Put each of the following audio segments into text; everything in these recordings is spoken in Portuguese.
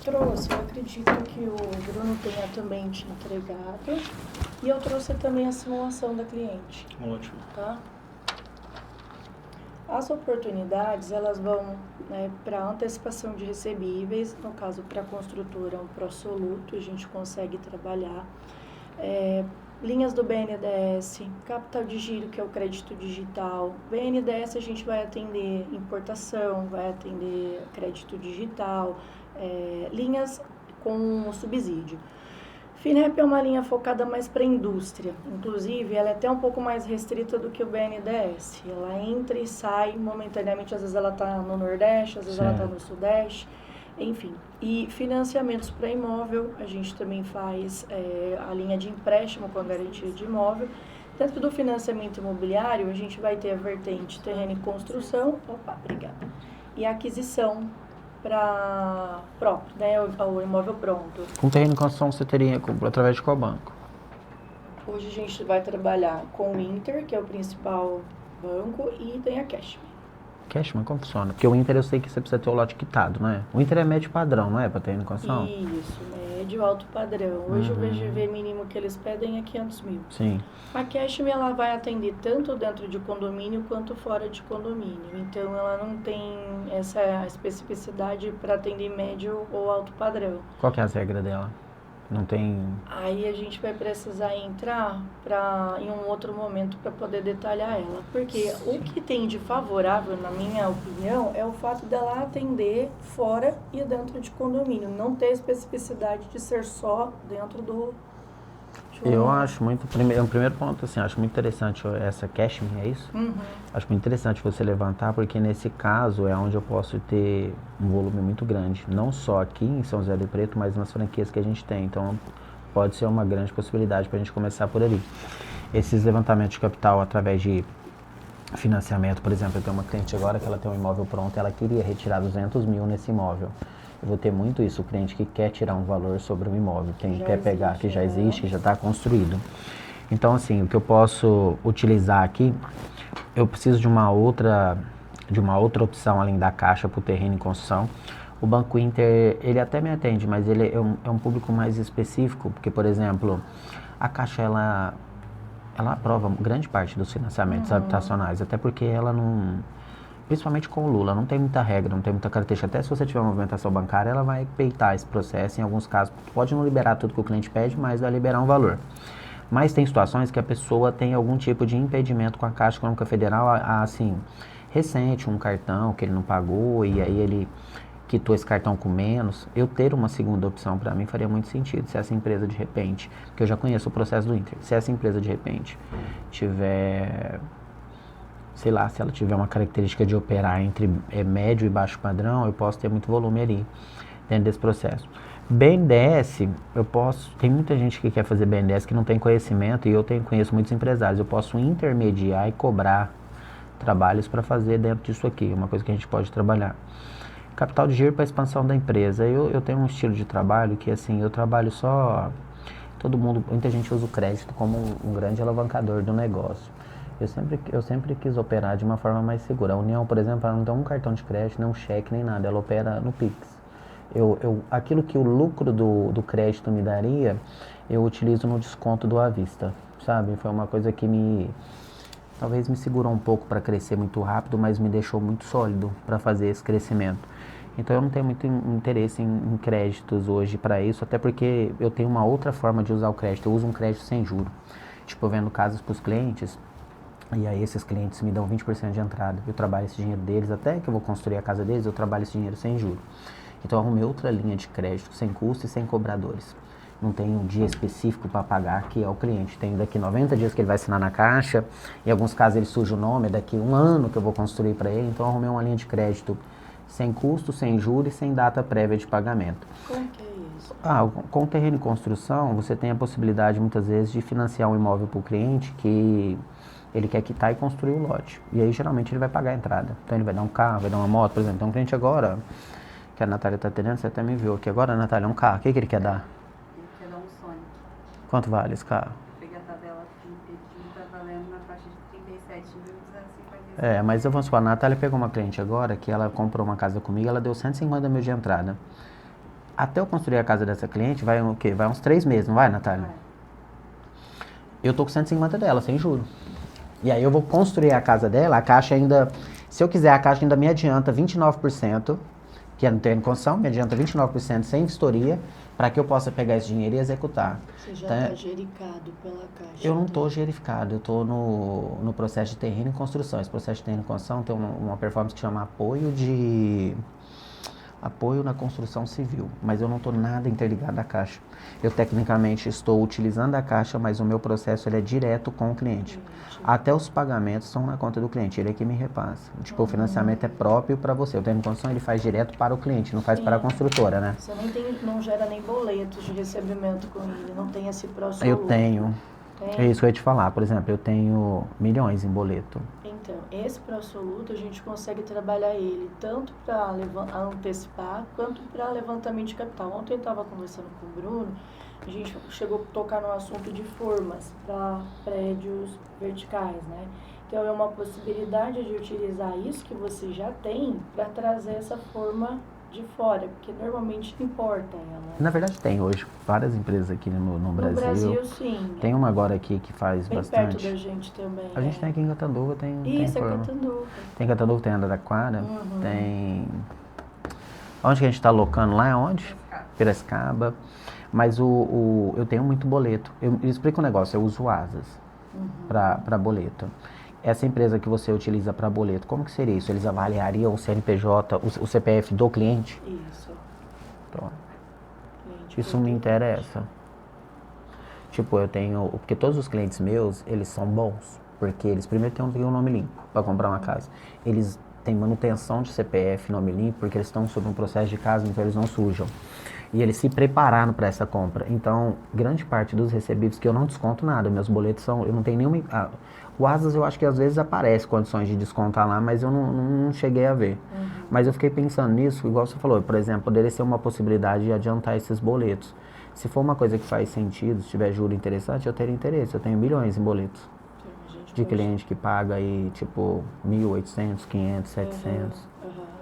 Trouxe, eu acredito que o Bruno tenha também te entregado. E eu trouxe também a simulação da cliente, Ótimo. tá? As oportunidades, elas vão, né, para antecipação de recebíveis, no caso para a construtora, um pró-soluto, a gente consegue trabalhar. Linhas do BNDES, capital de giro, que é o crédito digital. BNDES a gente vai atender importação, vai atender crédito digital, linhas com subsídio. Finep é uma linha focada mais para a indústria, inclusive ela é até um pouco mais restrita do que o BNDES. Ela entra e sai momentaneamente, às vezes ela está no Nordeste, às vezes ela está no Sudeste, enfim. E financiamentos para imóvel, a gente também faz a linha de empréstimo com a garantia de imóvel. Dentro do financiamento imobiliário, a gente vai ter a vertente terreno e construção, e a aquisição para próprio, né, o imóvel pronto. Com terreno em construção você teria através de qual banco? Hoje a gente vai trabalhar com o Inter, que é o principal banco, e tem a Cashme. Cashman, como funciona? Porque o Inter eu sei que você precisa ter o lote quitado, não é? O Inter é médio padrão, não é? Para terreno em construção? Isso, médio, alto padrão. Hoje o VGV mínimo que eles pedem é 500 mil. Sim. A Cashme, ela vai atender tanto dentro de condomínio quanto fora de condomínio. Então, ela não tem essa especificidade para atender médio ou alto padrão. Qual que é a regra dela? Não tem... Aí a gente vai precisar entrar em um outro momento para poder detalhar ela. Porque o que tem de favorável, na minha opinião, é o fato dela atender fora e dentro de condomínio. Não ter especificidade de ser só dentro do... Eu acho muito... Um primeiro ponto, assim, acho muito interessante essa Cashme, é isso? Uhum. Acho muito interessante você levantar, porque nesse caso é onde eu posso ter um volume muito grande. Não só aqui em São José do Preto, mas nas franquias que a gente tem. Então, pode ser uma grande possibilidade para a gente começar por ali. Esses levantamentos de capital através de financiamento, por exemplo, eu tenho uma cliente agora que ela tem um imóvel pronto, ela queria retirar 200 mil nesse imóvel. Eu vou ter muito isso, o cliente que quer tirar um valor sobre o imóvel, quem quer pegar, que já existe, que já está construído. Então, assim, o que eu posso utilizar aqui, eu preciso de uma outra opção além da Caixa para o terreno em construção. O Banco Inter, ele até me atende, mas ele é um público mais específico, porque, por exemplo, a Caixa, ela aprova grande parte dos financiamentos habitacionais, até porque ela não... Principalmente com o Lula, não tem muita regra, não tem muita característica. Até se você tiver uma movimentação bancária, ela vai peitar esse processo. Em alguns casos, pode não liberar tudo que o cliente pede, mas vai liberar um valor. Mas tem situações que a pessoa tem algum tipo de impedimento com a Caixa Econômica Federal, assim, recente, um cartão que ele não pagou e aí ele quitou esse cartão com menos. Eu ter uma segunda opção para mim faria muito sentido. Se essa empresa de repente, porque eu já conheço o processo do Inter, se essa empresa de repente tiver... sei lá, se ela tiver uma característica de operar entre médio e baixo padrão, eu posso ter muito volume ali dentro desse processo. BNDES, tem muita gente que quer fazer BNDES que não tem conhecimento e eu conheço muitos empresários, eu posso intermediar e cobrar trabalhos para fazer dentro disso aqui, uma coisa que a gente pode trabalhar. Capital de giro para expansão da empresa, eu tenho um estilo de trabalho que assim, eu trabalho só, muita gente usa o crédito como um grande alavancador do negócio. Eu sempre quis operar de uma forma mais segura. A União, por exemplo, ela não tem um cartão de crédito, nem um cheque, nem nada. Ela opera no Pix. Aquilo que o lucro do crédito me daria, eu utilizo no desconto do à vista, sabe? Foi uma coisa que talvez me segurou um pouco para crescer muito rápido, mas me deixou muito sólido para fazer esse crescimento. Então eu não tenho muito interesse em créditos hoje para isso, até porque eu tenho uma outra forma de usar o crédito. Eu uso um crédito sem juro. Tipo, eu vendo casas para os clientes... E aí esses clientes me dão 20% de entrada. Eu trabalho esse dinheiro deles, até que eu vou construir a casa deles, eu trabalho esse dinheiro sem juros. Então eu arrumei outra linha de crédito, sem custo e sem cobradores. Não tem um dia específico para pagar, que é o cliente. Tem daqui 90 dias que ele vai assinar na Caixa, em alguns casos ele suja o nome, é daqui 1 ano que eu vou construir para ele. Então eu arrumei uma linha de crédito sem custo, sem juros e sem data prévia de pagamento. Como que é isso? Com terreno e construção, você tem a possibilidade muitas vezes de financiar um imóvel para o cliente que... ele quer quitar e construir o lote. E aí, geralmente, ele vai pagar a entrada. Então, ele vai dar um carro, vai dar uma moto, por exemplo. Tem um cliente agora, que a Natália está atendendo, você até me viu aqui agora, Natália, um carro. O que ele quer dar? Ele quer dar um Sonic. Quanto vale esse carro? Peguei a tabela aqui, está valendo na faixa de 37.256. Mas eu vou supor, a Natália pegou uma cliente agora, que ela comprou uma casa comigo, ela deu 150 mil de entrada. Até eu construir a casa dessa cliente, vai o quê? Vai uns 3 meses, não vai, Natália? Vai. Eu tô com 150 dela, sem juro. E aí eu vou construir a casa dela, a Caixa ainda... Se eu quiser, a Caixa ainda me adianta 29%, que é no terreno de construção, me adianta 29% sem vistoria, para que eu possa pegar esse dinheiro e executar. Você já Então, está gericado pela Caixa. eu não né? estou gerificado, eu estou no processo de terreno e construção. Esse processo de terreno e construção tem uma performance que chama apoio na construção civil, mas eu não estou nada interligado à Caixa. Eu tecnicamente estou utilizando a Caixa, mas o meu processo ele é direto com o cliente. Até os pagamentos são na conta do cliente, ele é que me repassa. Tipo, o financiamento é próprio para você. O terreno de construção ele faz direto para o cliente, não faz Sim. para a construtora, né? Você não gera nem boletos de recebimento com ele, não tem esse processo. Eu tenho. Tem? É isso que eu ia te falar. Por exemplo, eu tenho milhões em boleto. Então, esse pró-soluto a gente consegue trabalhar ele tanto para antecipar quanto para levantamento de capital. Ontem eu estava conversando com o Bruno, a gente chegou a tocar no assunto de formas para prédios verticais, né? Então é uma possibilidade de utilizar isso que você já tem para trazer essa forma de fora, porque normalmente importa ela. Na verdade tem hoje várias empresas aqui no Brasil. No Brasil, sim. Tem uma agora aqui que faz bem bastante. perto da gente também. A gente tem aqui em Catanduva, tem Isso, é forma. Catanduva. Tem Catanduva, tem Araraquara, Uhum. tem... Onde que a gente está alocando lá? É onde? Piracicaba. Mas eu tenho muito boleto. Eu explico um negócio, eu uso o Asas para boleto. Essa empresa que você utiliza para boleto, como que seria isso? Eles avaliariam o CNPJ, o CPF do cliente? Isso. Pronto. Cliente Isso me interessa. Tipo, eu tenho... Porque todos os clientes meus, eles são bons. Porque eles primeiro têm um nome limpo para comprar uma casa. Eles têm manutenção de CPF, nome limpo, porque eles estão sob um processo de casa, então eles não sujam. E eles se prepararam para essa compra. Então, grande parte dos recebíveis que eu não desconto nada, meus boletos são... Eu não tenho nenhuma... O Asas eu acho que às vezes aparece condições de descontar lá, mas eu não cheguei a ver. Mas eu fiquei pensando nisso, igual você falou, por exemplo, poderia ser uma possibilidade de adiantar esses boletos. Se for uma coisa que faz sentido, se tiver juro interessante, eu teria interesse. Eu tenho milhões em boletos de cliente que paga aí, tipo, 1.800, 500, 700.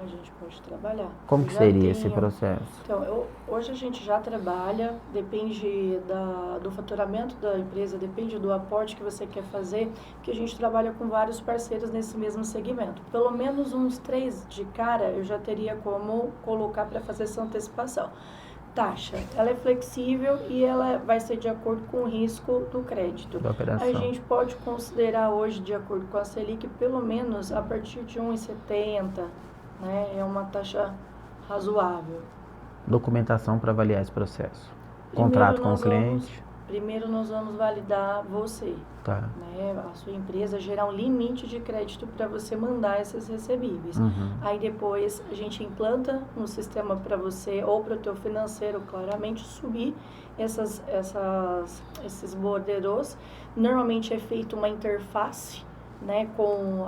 A gente pode trabalhar. Como Eu que já seria esse tenho- processo? Então, hoje a gente já trabalha, depende do faturamento da empresa, depende do aporte que você quer fazer, que a gente trabalha com vários parceiros nesse mesmo segmento. Pelo menos uns 3 de cara eu já teria como colocar para fazer essa antecipação. Taxa, ela é flexível e ela vai ser de acordo com o risco do crédito. Da operação. A gente pode considerar hoje, de acordo com a Selic, pelo menos a partir de 1,70, né? É uma taxa razoável. Documentação para avaliar esse processo. Primeiro Contrato com o nós cliente. Primeiro nós vamos validar você, Tá. né? A sua empresa gerar um limite de crédito para você mandar esses recebíveis. Aí depois a gente implanta um sistema para você ou para o teu financeiro claramente subir esses borderos. Normalmente é feita uma interface, né, com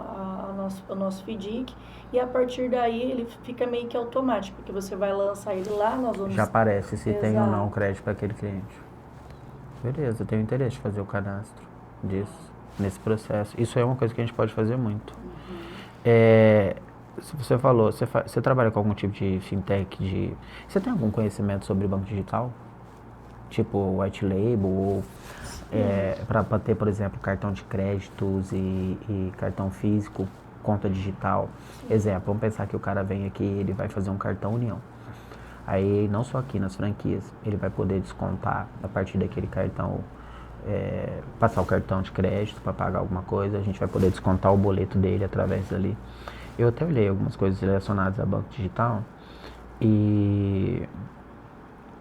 o nosso FDIC, e a partir daí ele fica meio que automático, porque você vai lançar ele lá, nós vamos... Já aparece se tem ou não Exato. crédito para aquele cliente. Beleza, eu tenho interesse de fazer o cadastro disso, nesse processo. Isso é uma coisa que a gente pode fazer muito. Se você falou, você trabalha com algum tipo de fintech, você tem algum conhecimento sobre banco digital? Tipo white label ou para ter, por exemplo, cartão de créditos e cartão físico, conta digital. Exemplo, vamos pensar que o cara vem aqui e ele vai fazer um cartão União. Aí, não só aqui nas franquias, ele vai poder descontar a partir daquele cartão, passar o cartão de crédito para pagar alguma coisa, a gente vai poder descontar o boleto dele através dali. Eu até olhei algumas coisas relacionadas a banco digital,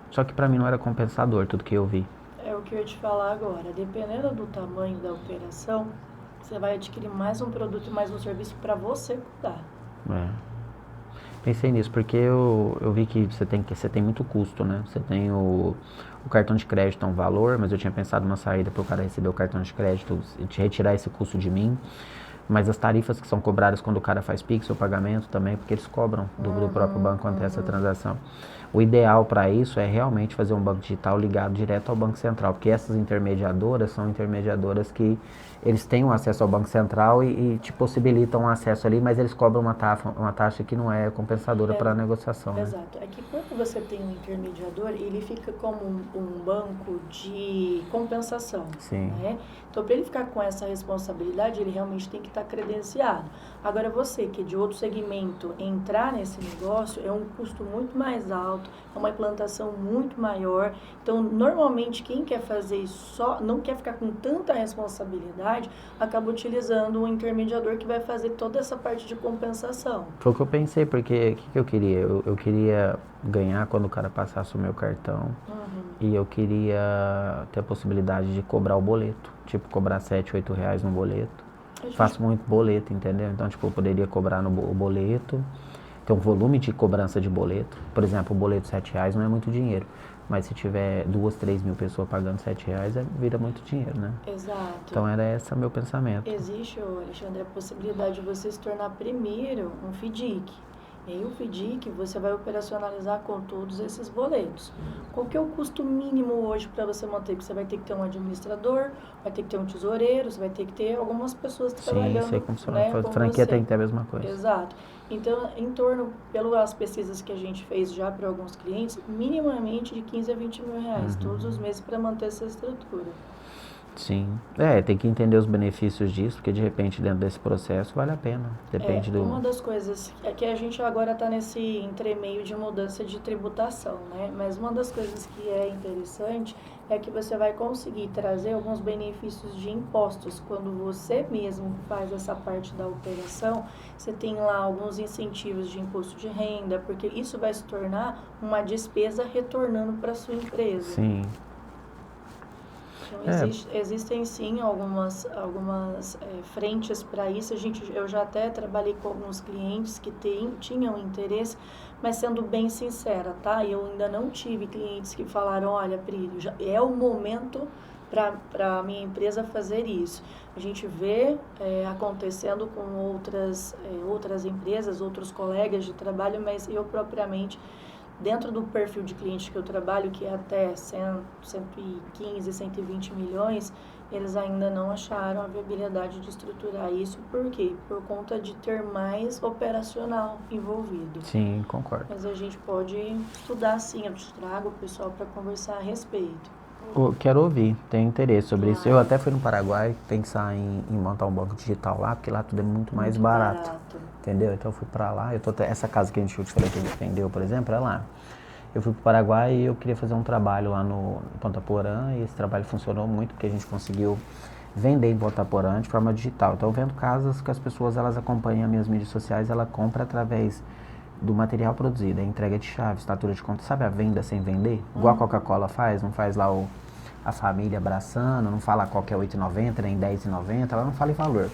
só que para mim não era compensador tudo que eu vi. É o que eu ia te falar agora. Dependendo do tamanho da operação, você vai adquirir mais um produto e mais um serviço para você cuidar. Pensei nisso, porque eu vi que você tem muito custo, né? Você tem o cartão de crédito é um valor, mas eu tinha pensado numa saída para o cara receber o cartão de crédito e te retirar esse custo de mim. Mas as tarifas que são cobradas quando o cara faz Pix, o pagamento também, porque eles cobram do próprio banco quando tem essa transação. O ideal para isso é realmente fazer um banco digital ligado direto ao Banco Central, porque essas intermediadoras são intermediadoras que eles têm um acesso ao Banco Central e te possibilitam um acesso ali, mas eles cobram uma taxa que não é compensadora para a negociação. Né? Exato. É que quando você tem um intermediador, ele fica como um banco de compensação. Sim. Né? Então, para ele ficar com essa responsabilidade, ele realmente tem que estar credenciado. Agora, você que é de outro segmento, entrar nesse negócio é um custo muito mais alto, é uma implantação muito maior. Então, normalmente, quem quer fazer isso só, não quer ficar com tanta responsabilidade, acaba utilizando um intermediador que vai fazer toda essa parte de compensação. Foi o que eu pensei, porque o que eu queria? Eu queria ganhar quando o cara passasse o meu cartão e eu queria ter a possibilidade de cobrar o boleto, tipo cobrar R$7, R$8 no boleto. Faço muito boleto, entendeu? Então, tipo, eu poderia cobrar no boleto, ter um volume de cobrança de boleto. Por exemplo, o boleto R$7 não é muito dinheiro, mas se tiver 2, 3 mil pessoas pagando R$7, vira muito dinheiro, né? Exato. Então, era esse o meu pensamento. Existe, Alexandre, a possibilidade de você se tornar primeiro um FDIC. E aí o FDIC você vai operacionalizar com todos esses boletos. Qual que é o custo mínimo hoje para você manter? Porque você vai ter que ter um administrador, vai ter que ter um tesoureiro, você vai ter que ter algumas pessoas trabalhando. Sim, sei como funciona. Né, A franquia tem que ter a mesma coisa. Exato. Então, em torno, pelas pesquisas que a gente fez já para alguns clientes, minimamente de 15 a 20 mil reais todos os meses para manter essa estrutura. Sim. Tem que entender os benefícios disso, porque de repente dentro desse processo vale a pena. Depende do... Uma das coisas é que a gente agora está nesse entremeio de mudança de tributação, né? Mas uma das coisas que é interessante é que você vai conseguir trazer alguns benefícios de impostos. Quando você mesmo faz essa parte da operação, você tem lá alguns incentivos de imposto de renda, porque isso vai se tornar uma despesa retornando para a sua empresa. Sim. Então, existem sim algumas frentes para isso. Eu já até trabalhei com alguns clientes que tinham interesse, mas sendo bem sincera, tá? Eu ainda não tive clientes que falaram, olha, Pri, já é o momento para a minha empresa fazer isso. A gente vê acontecendo com outras empresas, outros colegas de trabalho, mas eu propriamente... Dentro do perfil de cliente que eu trabalho, que é até 115, 120 milhões, eles ainda não acharam a viabilidade de estruturar isso. Por quê? Por conta de ter mais operacional envolvido. Sim, concordo. Mas a gente pode estudar sim, eu te trago o pessoal para conversar a respeito. Quero ouvir, tenho interesse sobre isso. Eu até fui no Paraguai pensar em montar um banco digital lá, porque lá tudo é muito mais barato. Entendeu? Então eu fui pra lá, essa casa que a gente falei que a gente vendeu, por exemplo, é lá. Eu fui pro Paraguai e eu queria fazer um trabalho lá no Ponta Porã, e esse trabalho funcionou muito porque a gente conseguiu vender em Ponta Porã de forma digital. Então eu vendo casas que as pessoas elas acompanham as minhas mídias sociais, ela compra através do material produzido, a entrega de chave, estatura de conta, sabe a venda sem vender? Igual a Coca-Cola faz, não faz lá a família abraçando, não fala qual que é R$8,90, nem R$10,90, ela não fala em valor.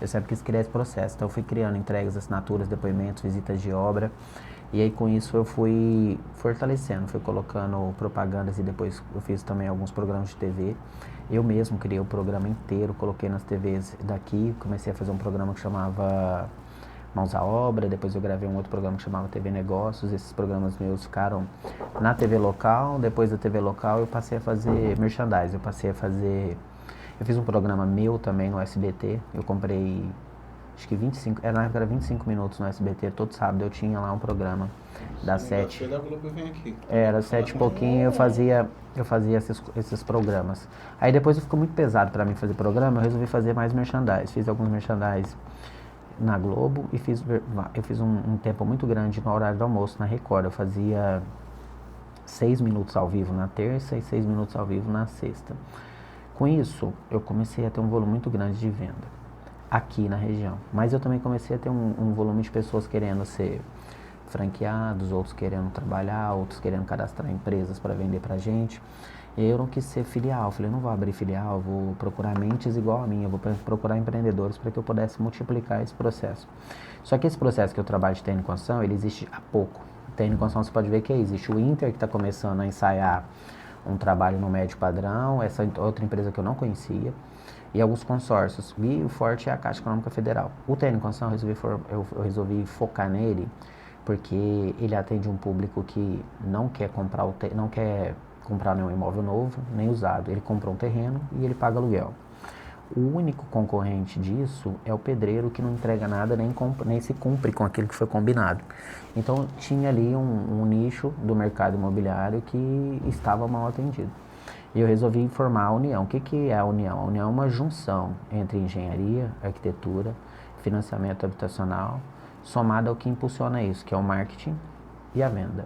Eu sempre quis criar esse processo, então eu fui criando entregas, assinaturas, depoimentos, visitas de obra, e aí com isso eu fui fortalecendo, fui colocando propagandas e depois eu fiz também alguns programas de TV. Eu mesmo criei o programa inteiro, coloquei nas TVs daqui, comecei a fazer um programa que chamava Mãos à Obra, depois eu gravei um outro programa que chamava TV Negócios, esses programas meus ficaram na TV local, depois da TV local eu passei a fazer merchandising, eu fiz um programa meu também no SBT, eu comprei, acho que 25, na época era 25 minutos no SBT, todo sábado eu tinha lá um programa das 7. Era 7 e pouquinho, eu fazia esses programas. Aí depois ficou muito pesado para mim fazer programa, eu resolvi fazer mais merchandising, fiz alguns merchandising na Globo e eu fiz um tempo muito grande no horário do almoço na Record, eu fazia 6 minutos ao vivo na terça e 6 minutos ao vivo na sexta. Com isso, eu comecei a ter um volume muito grande de venda aqui na região. Mas eu também comecei a ter um volume de pessoas querendo ser franqueados, outros querendo trabalhar, outros querendo cadastrar empresas para vender pra gente. E eu não quis ser filial. Eu falei, não vou abrir filial, vou procurar mentes igual a minha, vou procurar empreendedores para que eu pudesse multiplicar esse processo. Só que esse processo que eu trabalho de técnico em construção, ele existe há pouco. Técnico em construção, você pode ver que existe o Inter, que está começando a ensaiar um trabalho no médio padrão, essa outra empresa que eu não conhecia, e alguns consórcios. E o forte é a Caixa Econômica Federal. O técnico em construção, eu resolvi focar nele, porque ele atende um público que não quer comprar nenhum imóvel novo, nem usado. Ele comprou um terreno e ele paga aluguel. O único concorrente disso é o pedreiro, que não entrega nada, nem se cumpre com aquilo que foi combinado. Então tinha ali um nicho do mercado imobiliário que estava mal atendido. E eu resolvi formar a União. O que é a União? A União é uma junção entre engenharia, arquitetura, financiamento habitacional, somada ao que impulsiona isso, que é o marketing e a venda.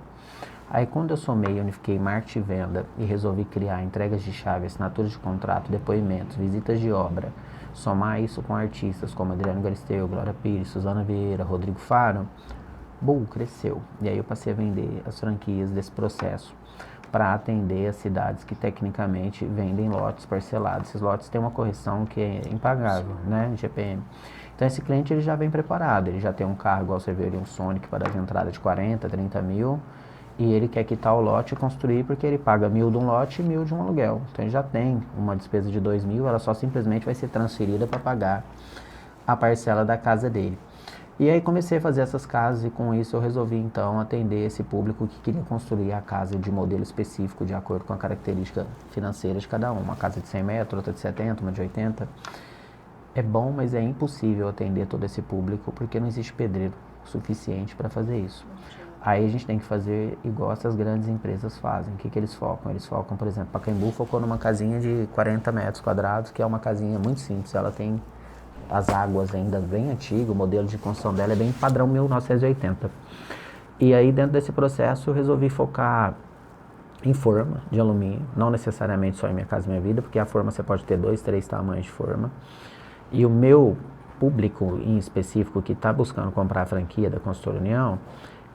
Aí quando eu somei, unifiquei marketing e venda e resolvi criar entregas de chave, assinaturas de contrato, depoimentos, visitas de obra, somar isso com artistas como Adriano Galisteu, Glória Pires, Suzana Vieira, Rodrigo Faro, cresceu. E aí eu passei a vender as franquias desse processo para atender as cidades que tecnicamente vendem lotes parcelados. Esses lotes têm uma correção que é impagável, né, GPM. Então esse cliente ele já vem preparado, ele já tem um carro, igual você vê ali, um Sonic para dar entrada de 40, 30 mil, e ele quer quitar o lote e construir porque ele paga 1.000 de um lote e 1.000 de um aluguel. Então ele já tem uma despesa de 2.000, ela só simplesmente vai ser transferida para pagar a parcela da casa dele. E aí comecei a fazer essas casas e com isso eu resolvi então atender esse público que queria construir a casa de modelo específico de acordo com a característica financeira de cada uma casa de 100 metros, outra de 70, uma de 80. É bom, mas é impossível atender todo esse público porque não existe pedreiro suficiente para fazer isso. Aí a gente tem que fazer igual essas grandes empresas fazem. O que eles focam? Eles focam, por exemplo, Pacaembu focou numa casinha de 40 metros quadrados, que é uma casinha muito simples. Ela tem as águas ainda bem antigo, o modelo de construção dela é bem padrão 1980. E aí dentro desse processo eu resolvi focar em forma de alumínio, não necessariamente só em Minha Casa Minha Vida, porque a forma você pode ter 2, 3 tamanhos de forma. E o meu público em específico que está buscando comprar a franquia da Construtora União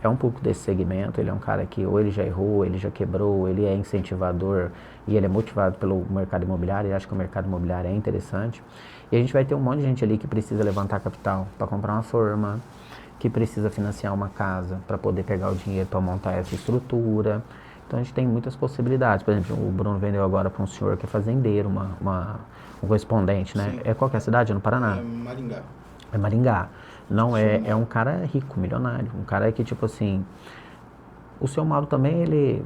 é um público desse segmento. Ele é um cara que ou ele já errou, ele já quebrou, ele é incentivador e ele é motivado pelo mercado imobiliário, ele acha que o mercado imobiliário é interessante. E a gente vai ter um monte de gente ali que precisa levantar capital para comprar uma forma, que precisa financiar uma casa para poder pegar o dinheiro para montar essa estrutura. Então a gente tem muitas possibilidades. Por exemplo, o Bruno vendeu agora para um senhor que é fazendeiro, um correspondente, né? Sim. É qual que é a cidade? É no Paraná? É Maringá. É Maringá. Não é um cara rico, milionário. Um cara que, tipo assim, o seu Mauro também,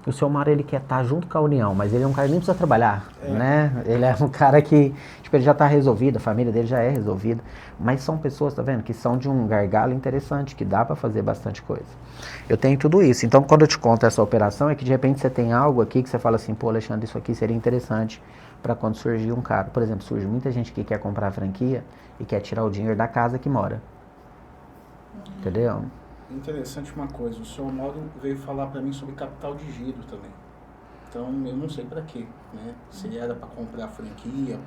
o seu Mauro, ele quer estar junto com a União, mas ele é um cara que nem precisa trabalhar, né? Ele é um cara que, tipo, ele já está resolvido, a família dele já é resolvida, mas são pessoas, tá vendo, que são de um gargalo interessante, que dá para fazer bastante coisa. Eu tenho tudo isso. Então, quando eu te conto essa operação, é que de repente você tem algo aqui que você fala assim, pô, Alexandre, isso aqui seria interessante para quando surgir um cara. Por exemplo, surge muita gente que quer comprar a franquia e quer tirar o dinheiro da casa que mora. Entendeu? Interessante uma coisa, o senhor Mauro veio falar para mim sobre capital de giro também. Então eu não sei para quê, né? Se era para comprar a franquia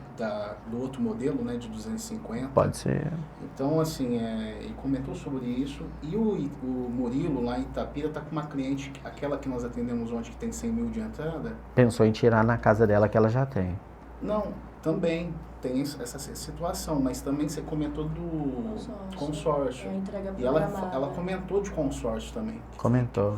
do outro modelo, né, de 250. Pode ser. Então assim, ele comentou sobre isso e o Murilo lá em Itapira tá com uma cliente, aquela que nós atendemos ontem que tem 100 mil de entrada. Pensou em tirar na casa dela que ela já tem. Não, também tem essa situação, mas também você comentou do consórcio. E ela comentou de consórcio também. Comentou.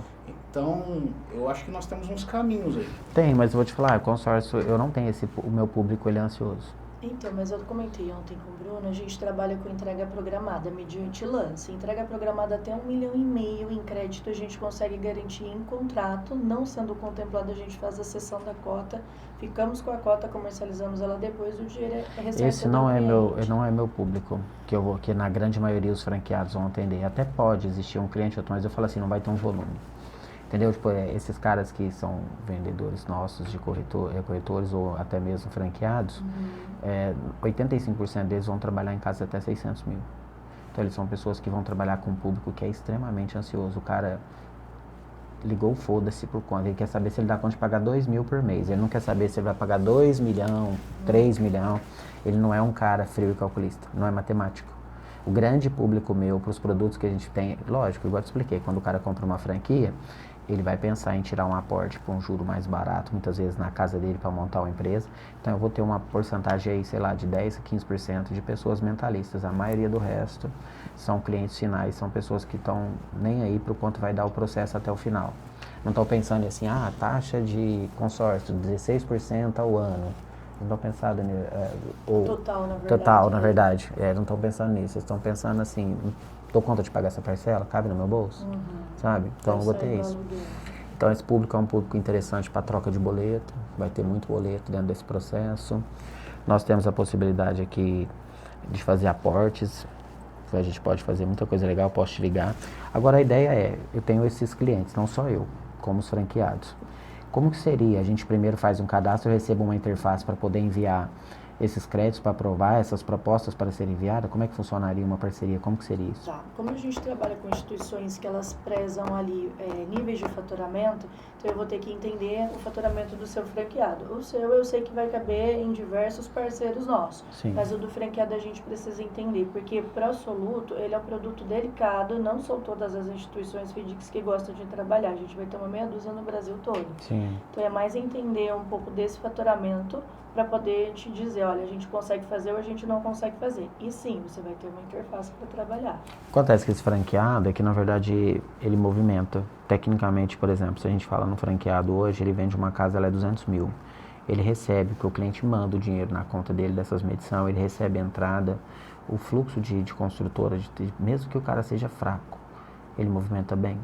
Então, eu acho que nós temos uns caminhos aí. Tem, mas eu vou te falar, consórcio, eu não tenho o meu público, ele é ansioso. Então, mas eu comentei ontem com o Bruno, a gente trabalha com entrega programada, mediante lance. Entrega programada até 1,5 milhão em crédito a gente consegue garantir em contrato, não sendo contemplado a gente faz a cessão da cota, ficamos com a cota, comercializamos ela depois, o dinheiro é recebido. Esse não é meu público, que na grande maioria os franqueados vão atender. Até pode existir um cliente ou outro, mas eu falo assim, não vai ter um volume. Entendeu? Tipo, esses caras que são vendedores nossos de corretores ou até mesmo franqueados, 85% deles vão trabalhar em casa até 600 mil. Então eles são pessoas que vão trabalhar com um público que é extremamente ansioso. O cara ligou, foda-se por conta. Ele quer saber se ele dá conta de pagar 2 mil por mês. Ele não quer saber se ele vai pagar 2 milhões, 3 milhões. Ele não é um cara frio e calculista, não é matemático. O grande público meu para os produtos que a gente tem, lógico, igual eu te expliquei, quando o cara compra uma franquia, ele vai pensar em tirar um aporte com um juro mais barato, muitas vezes na casa dele para montar uma empresa. Então eu vou ter uma porcentagem aí, sei lá, de 10 a 15% de pessoas mentalistas. A maioria do resto são clientes finais, são pessoas que estão nem aí para o quanto vai dar o processo até o final. Não estão pensando assim, taxa de consórcio, 16% ao ano. Não estão pensando nisso. Total, na verdade. Não estão pensando nisso. Eles estão pensando assim, Dou conta de pagar essa parcela? Cabe no meu bolso? Sabe? Então eu vou ter isso. Então esse público é um público interessante para troca de boleto, vai ter muito boleto dentro desse processo. Nós temos a possibilidade aqui de fazer aportes, a gente pode fazer muita coisa legal, posso te ligar. Agora a ideia é, eu tenho esses clientes, não só eu, como os franqueados. Como que seria? A gente primeiro faz um cadastro, eu recebo uma interface para poder enviar esses créditos para aprovar, essas propostas para serem enviadas? Como é que funcionaria uma parceria? Como que seria isso? Tá. Como a gente trabalha com instituições que elas prezam ali níveis de faturamento, então eu vou ter que entender o faturamento do seu franqueado. O seu eu sei que vai caber em diversos parceiros nossos, Sim. mas o do franqueado a gente precisa entender, porque pró-soluto, ele é um produto delicado, não são todas as instituições FDICs que gostam de trabalhar, a gente vai ter uma meia dúzia no Brasil todo. Sim. Então é mais entender um pouco desse faturamento para poder te dizer, olha, a gente consegue fazer ou a gente não consegue fazer. E sim, você vai ter uma interface para trabalhar. Acontece que esse franqueado é que, na verdade, ele movimenta. Tecnicamente, por exemplo, se a gente fala no franqueado hoje, ele vende uma casa, ela é 200 mil. Ele recebe, porque o cliente manda o dinheiro na conta dele dessas medições, ele recebe a entrada, o fluxo de construtora, mesmo que o cara seja fraco, ele movimenta bem.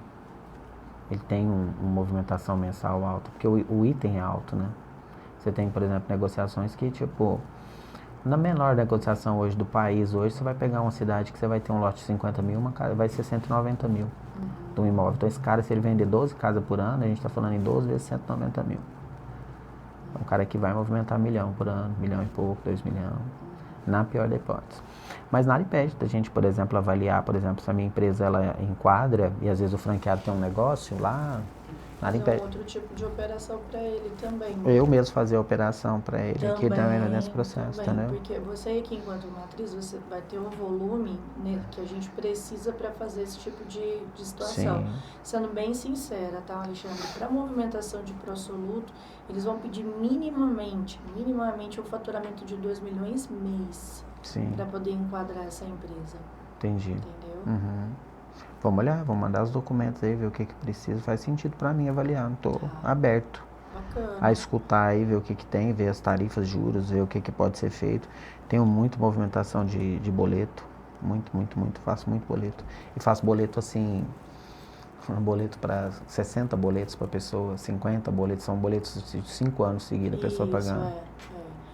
Ele tem uma movimentação mensal alta, porque o item é alto, né? Você tem, por exemplo, negociações que, tipo, na menor negociação hoje do país, hoje você vai pegar uma cidade que você vai ter um lote de 50 mil, uma casa vai ser 190 mil de um imóvel. Então esse cara, se ele vender 12 casas por ano, a gente está falando em 12 vezes 190 mil. É um cara que vai movimentar 1 milhão por ano, 1 milhão e pouco, 2 milhões, na pior das hipóteses. Mas nada impede da gente, por exemplo, avaliar, por exemplo, se a minha empresa ela enquadra e às vezes o franqueado tem um negócio lá, nada impede. É outro tipo de operação para ele também. Eu mesmo fazer a operação para ele aqui também nesse processo, entendeu? Porque você aqui, enquanto matriz, você vai ter o volume, né, que a gente precisa para fazer esse tipo de situação. Sim. Sendo bem sincera, tá, Alexandre? Para movimentação de pró-soluto, eles vão pedir minimamente um faturamento de 2 milhões mês para poder enquadrar essa empresa. Entendi. Entendeu? Uhum. Vamos olhar, vamos mandar os documentos aí, ver o que precisa. Faz sentido para mim avaliar, não tô aberto Bacana. a escutar aí, ver o que tem, ver as tarifas, juros, ver o que pode ser feito. Tenho muito movimentação de boleto, muito, faço muito boleto. E faço boleto assim, um boleto para 60 boletos para pessoa, 50 boletos, são boletos de 5 anos seguidos, a pessoa pagando.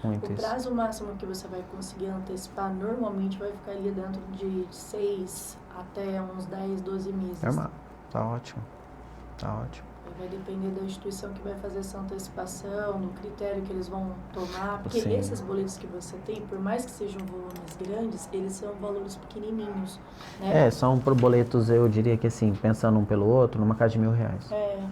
Muito o prazo máximo que você vai conseguir antecipar normalmente vai ficar ali dentro de 6 até uns 10, 12 meses. Normal, tá ótimo, tá ótimo. Vai depender da instituição que vai fazer essa antecipação, do critério que eles vão tomar, porque Sim. esses boletos que você tem, por mais que sejam volumes grandes, eles são valores pequenininhos, né? São por boletos, eu diria que assim, pensando um pelo outro, numa casa de R$1.000.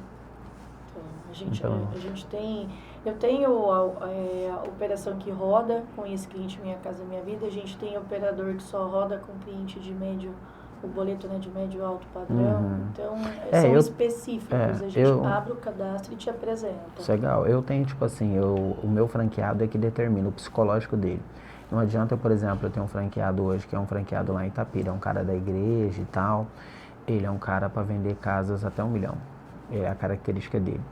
Então, a gente tem... Eu tenho a operação que roda com esse cliente Minha Casa Minha Vida, a gente tem operador que só roda com cliente de médio, o boleto, né, de médio alto padrão, então são específicos, a gente abre o cadastro e te apresenta. Legal, eu tenho tipo assim, o meu franqueado é que determina o psicológico dele. Não adianta, por exemplo, eu tenho um franqueado hoje que é um franqueado lá em Itapira, é um cara da igreja e tal, ele é um cara para vender casas até 1 milhão, é a característica dele.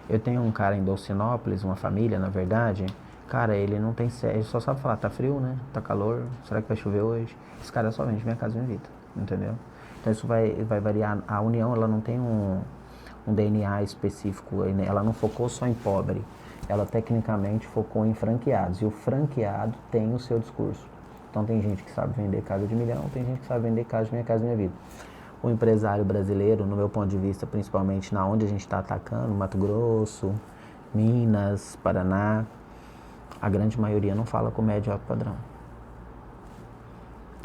Eu tenho um cara em Dolcinópolis, uma família, na verdade, cara, ele não tem... Ele só sabe falar, tá frio, né? Tá calor, será que vai chover hoje? Esse cara só vende Minha Casa Minha Vida, entendeu? Então isso vai variar. A União, ela não tem um DNA específico, ela não focou só em pobre, ela tecnicamente focou em franqueados, e o franqueado tem o seu discurso. Então tem gente que sabe vender casa de 1 milhão, tem gente que sabe vender casa de Minha Casa Minha Vida. O empresário brasileiro, no meu ponto de vista, principalmente na onde a gente está atacando, Mato Grosso, Minas, Paraná, a grande maioria não fala com médio e alto padrão.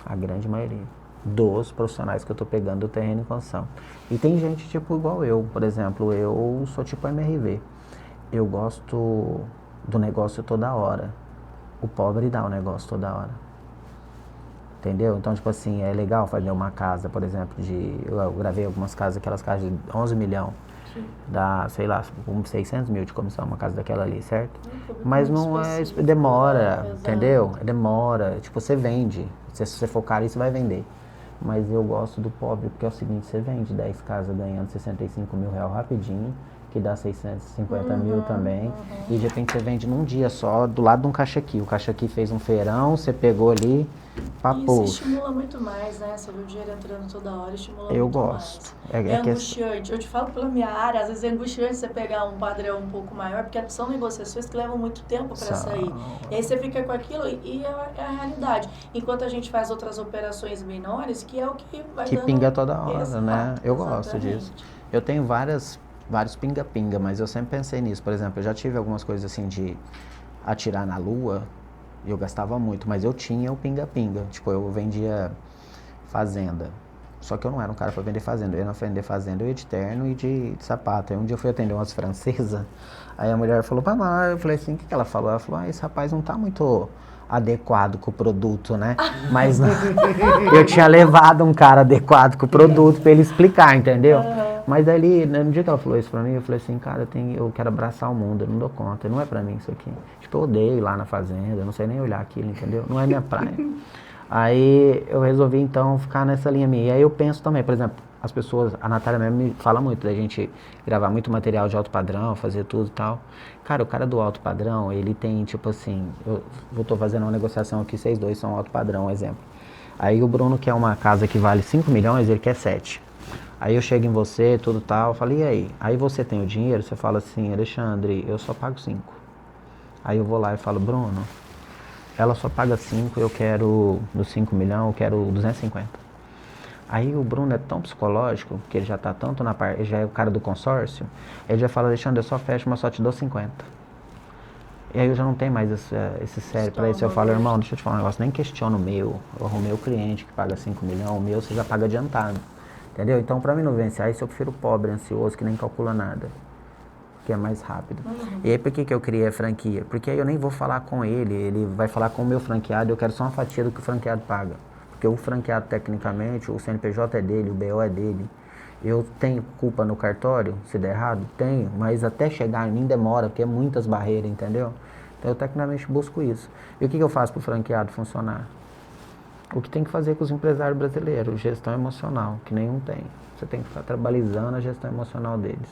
A grande maioria dos profissionais que eu estou pegando do terreno em construção. E tem gente tipo igual eu, por exemplo, eu sou tipo MRV. Eu gosto do negócio toda hora. O pobre dá o negócio toda hora. Entendeu? Então, tipo assim, é legal fazer uma casa, por exemplo, eu gravei algumas casas, aquelas casas de 11 milhões, dá, sei lá, 600 mil de comissão, uma casa daquela ali, certo? Mas não é, demora, entendeu? Demora, tipo, você vende, se você focar ali, você vai vender. Mas eu gosto do pobre, porque é o seguinte, você vende 10 casas ganhando 65 mil reais rapidinho, que dá 650 mil também. E de repente você vende num dia só, do lado de um caixa-aqui. O caixa-aqui fez um feirão, você pegou ali, papou. Isso estimula muito mais, né? Você vê o dinheiro entrando toda hora, estimula Eu muito gosto. mais. É angustiante. Eu te falo pela minha área, às vezes é angustiante você pegar um padrão um pouco maior, porque são negociações que levam muito tempo para sair. E aí você fica com aquilo e é a realidade. Enquanto a gente faz outras operações menores, que é o que vai Que dando... pinga toda hora, Exato, né? Eu gosto exatamente. disso. Eu tenho vários pinga-pinga, mas eu sempre pensei nisso. Por exemplo, eu já tive algumas coisas assim de atirar na lua, e eu gastava muito, mas eu tinha o pinga-pinga. Tipo, eu vendia fazenda. Só que eu não era um cara pra vender fazenda. Eu ia vender fazenda, eu ia de terno e de sapato. Aí um dia eu fui atender umas francesas, aí a mulher falou pra mim, eu falei assim, o que ela falou? Ela falou, esse rapaz não tá muito adequado com o produto, né? Mas eu tinha levado um cara adequado com o produto pra ele explicar, entendeu? Mas ali, no dia que ela falou isso pra mim, eu falei assim, cara, eu quero abraçar o mundo, eu não dou conta, não é pra mim isso aqui. Tipo, eu odeio ir lá na fazenda, eu não sei nem olhar aquilo, entendeu? Não é minha praia. Aí eu resolvi então ficar nessa linha minha. E aí eu penso também, por exemplo, as pessoas, a Natália mesmo me fala muito da gente gravar muito material de alto padrão, fazer tudo e tal. Cara, o cara do alto padrão, ele tem tipo assim, eu tô fazendo uma negociação aqui, vocês dois são alto padrão, um exemplo. Aí o Bruno quer uma casa que vale 5 milhões, ele quer 7. Aí eu chego em você, tudo tal, eu falo, e aí? Aí você tem o dinheiro, você fala assim, Alexandre, eu só pago 5. Aí eu vou lá e falo, Bruno, ela só paga 5, eu quero, dos 5 milhões, eu quero 250. Aí o Bruno é tão psicológico, que ele já tá tanto na parte, ele já é o cara do consórcio, ele já fala, Alexandre, eu só fecho, mas só te dou 50. E aí eu já não tenho mais esse sério pra isso. Eu falo, irmão, deixa eu te falar um negócio, nem questiono o meu. Eu arrumei o cliente que paga 5 milhões, o meu você já paga adiantado. Entendeu? Então pra mim não vencer, aí se eu prefiro pobre, ansioso, que nem calcula nada. Que é mais rápido. E aí por que eu criei a franquia? Porque aí eu nem vou falar com ele vai falar com o meu franqueado, eu quero só uma fatia do que o franqueado paga. Porque o franqueado, tecnicamente, o CNPJ é dele, o BO é dele. Eu tenho culpa no cartório, se der errado? Tenho, mas até chegar em mim demora, porque é muitas barreiras, entendeu? Então eu tecnicamente busco isso. E o que eu faço para o franqueado funcionar? O que tem que fazer com os empresários brasileiros, gestão emocional, que nenhum tem. Você tem que ficar trabalhando a gestão emocional deles.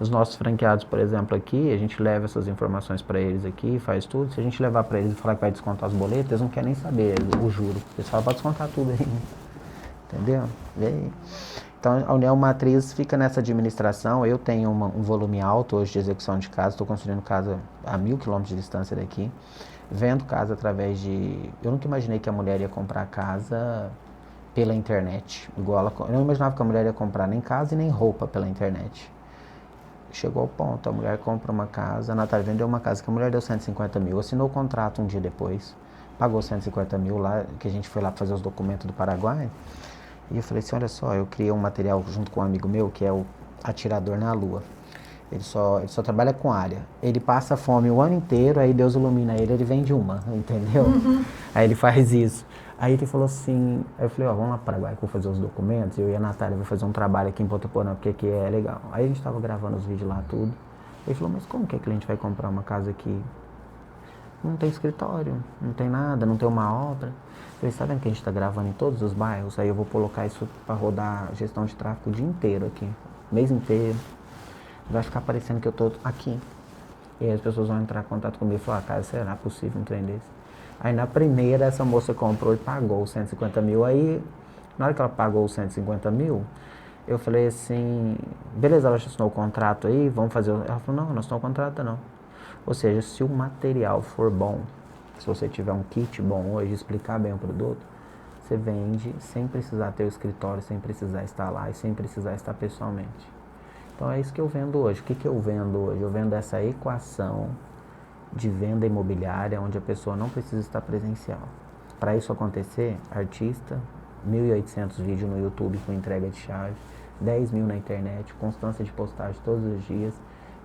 Os nossos franqueados, por exemplo, aqui, a gente leva essas informações para eles aqui, faz tudo. Se a gente levar para eles e falar que vai descontar as boletas, eles não querem nem saber o juro. Eles falam, pode descontar tudo aí. Entendeu? E aí? Então, a União Matriz fica nessa administração. Eu tenho um volume alto hoje de execução de casa. Estou construindo casa a 1.000 quilômetros de distância daqui. Vendo casa através de... Eu nunca imaginei que a mulher ia comprar casa pela internet. Eu não imaginava que a mulher ia comprar nem casa e nem roupa pela internet. Chegou ao ponto, a mulher compra uma casa, a Natália vendeu uma casa que a mulher deu 150 mil, assinou o contrato um dia depois, pagou 150 mil lá, que a gente foi lá fazer os documentos do Paraguai, e eu falei assim, olha só, eu criei um material junto com um amigo meu, que é o atirador na lua, ele só trabalha com área, ele passa fome o ano inteiro, aí Deus ilumina ele vende uma, entendeu? Aí ele faz isso. Aí ele falou assim, aí eu falei, vamos lá para o Paraguai que eu vou fazer os documentos, eu e a Natália vou fazer um trabalho aqui em Ponta Porã, porque aqui é legal. Aí a gente tava gravando os vídeos lá, tudo. Ele falou, mas como que a cliente vai comprar uma casa aqui? Não tem escritório, não tem nada, não tem uma obra. Eu falei, tá vendo que a gente tá gravando em todos os bairros? Aí eu vou colocar isso para rodar gestão de tráfego o dia inteiro aqui, mês inteiro. Vai ficar parecendo que eu tô aqui. E aí as pessoas vão entrar em contato comigo e falar, cara, será possível um trem desse? Aí na primeira essa moça comprou e pagou os 150 mil. Aí na hora que ela pagou os 150 mil, eu falei assim, beleza, ela já assinou o contrato aí, vamos fazer. Ela falou, não assinou o contrato não. Ou seja, se o material for bom, se você tiver um kit bom hoje, explicar bem o produto, você vende sem precisar ter o escritório, sem precisar estar lá e sem precisar estar pessoalmente. Então é isso que eu vendo hoje. O que eu vendo hoje? Eu vendo essa equação de venda imobiliária, onde a pessoa não precisa estar presencial. Para isso acontecer, artista, 1.800 vídeos no YouTube com entrega de chave, 10 mil na internet, constância de postagem todos os dias,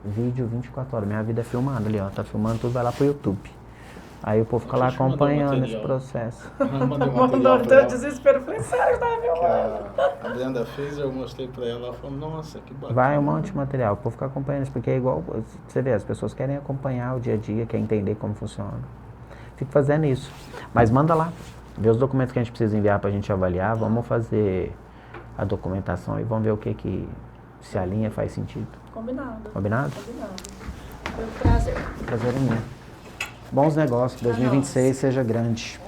vídeo 24 horas. Minha vida é filmada ali, ó, tá filmando tudo, vai lá pro YouTube. Aí o povo fica lá acompanhando esse processo. Mandou o teu desespero, foi sério, tá filmando. A Brenda fez, eu mostrei pra ela, ela falou, nossa, que bacana. Vai um monte de material, o povo fica acompanhando isso, porque é igual, você vê, as pessoas querem acompanhar o dia a dia, querem entender como funciona. Fico fazendo isso. Mas manda lá, vê os documentos que a gente precisa enviar pra gente avaliar, vamos fazer a documentação e vamos ver o que se a linha faz sentido. Combinado. Combinado? Combinado. Foi um prazer. Prazer é meu. Bons negócios, que 2026 seja grande.